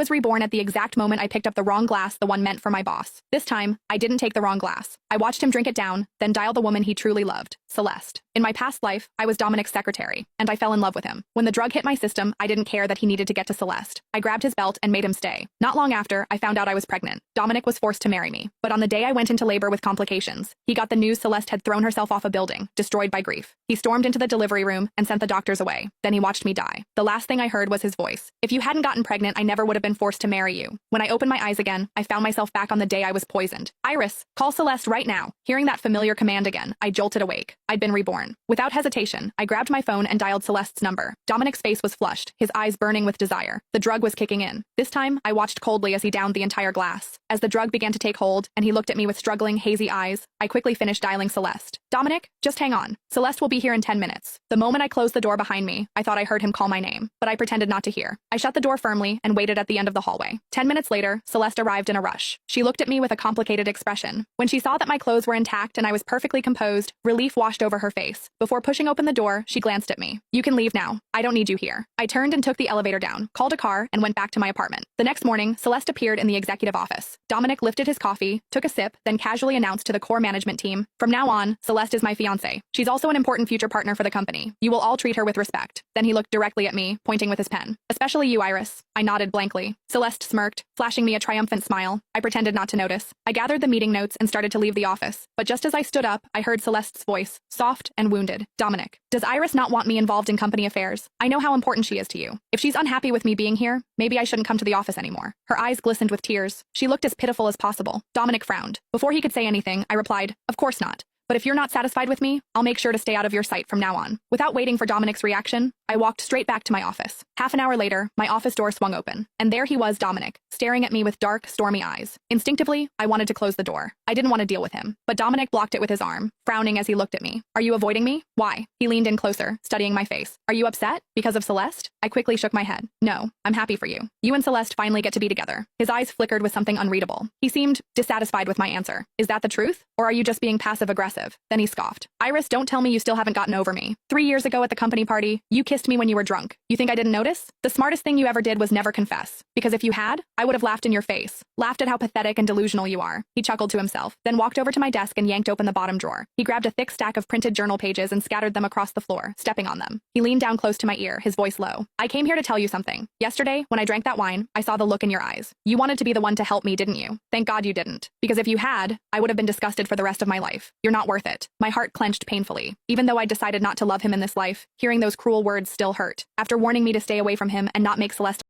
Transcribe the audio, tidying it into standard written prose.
was reborn at the exact moment I picked up the wrong glass, the one meant for my boss. This time, I didn't take the wrong glass. I watched him drink it down, then dial the woman he truly loved, Celeste. In my past life, I was Dominic's secretary, and I fell in love with him. When the drug hit my system, I didn't care that he needed to get to Celeste. I grabbed his belt and made him stay. Not long after, I found out I was pregnant. Dominic was forced to marry me. But on the day I went into labor with complications, he got the news Celeste had thrown herself off a building, destroyed by grief. He stormed into the delivery room and sent the doctors away. Then he watched me die. The last thing I heard was his voice. If you hadn't gotten pregnant, I never would have been forced to marry you. When I opened my eyes again, I found myself back on the day I was poisoned. Iris, call Celeste right now. Hearing that familiar command again, I jolted awake. I'd been reborn. Without hesitation, I grabbed my phone and dialed Celeste's number. Dominic's face was flushed, his eyes burning with desire. The drug was kicking in. This time, I watched coldly as he downed the entire glass. As the drug began to take hold, and he looked at me with struggling, hazy eyes, I quickly finished dialing Celeste. Dominic, just hang on. Celeste will be here in 10 minutes. The moment I closed the door behind me, I thought I heard him call my name, but I pretended not to hear. I shut the door firmly and waited at the end of the hallway. 10 minutes later, Celeste arrived in a rush. She looked at me with a complicated expression. When she saw that my clothes were intact and I was perfectly composed, relief washed over her face. Before pushing open the door, she glanced at me. You can leave now. I don't need you here. I turned and took the elevator down, called a car, and went back to my apartment. The next morning, Celeste appeared in the executive office. Dominic lifted his coffee, took a sip, then casually announced to the core management team, "From now on, Celeste is my fiancée. She's also an important future partner for the company. You will all treat her with respect." Then he looked directly at me, pointing with his pen. "Especially you, Iris." I nodded blankly. Celeste smirked, flashing me a triumphant smile. I pretended not to notice. I gathered the meeting notes and started to leave the office. But just as I stood up, I heard Celeste's voice, soft and wounded. "Dominic, does Iris not want me involved in company affairs? I know how important she is to you. If she's unhappy with me being here, maybe I shouldn't come to the office anymore." Her eyes glistened with tears. She looked as pitiful as possible. Dominic frowned. Before he could say anything, I replied, "Of course not. But if you're not satisfied with me, I'll make sure to stay out of your sight from now on." Without waiting for Dominic's reaction, I walked straight back to my office. Half an hour later, my office door swung open, and there he was, Dominic, staring at me with dark, stormy eyes. Instinctively, I wanted to close the door. I didn't want to deal with him, but Dominic blocked it with his arm, frowning as he looked at me. "Are you avoiding me? Why?" He leaned in closer, studying my face. "Are you upset? Because of Celeste?" I quickly shook my head. "No, I'm happy for you. You and Celeste finally get to be together." His eyes flickered with something unreadable. He seemed dissatisfied with my answer. "Is that the truth? Or are you just being passive-aggressive?" Then he scoffed. "Iris, don't tell me you still haven't gotten over me. 3 years ago at the company party, you kissed me when you were drunk. You think I didn't notice? The smartest thing you ever did was never confess. Because if you had, I would have laughed in your face. Laughed at how pathetic and delusional you are." He chuckled to himself, then walked over to my desk and yanked open the bottom drawer. He grabbed a thick stack of printed journal pages and scattered them across the floor, stepping on them. He leaned down close to my ear, his voice low. "I came here to tell you something. Yesterday, when I drank that wine, I saw the look in your eyes. You wanted to be the one to help me, didn't you? Thank God you didn't. Because if you had, I would have been disgusted for the rest of my life. You're not worth it." My heart clenched painfully. Even though I decided not to love him in this life, hearing those cruel words still hurt. After warning me to stay away from him and not make Celeste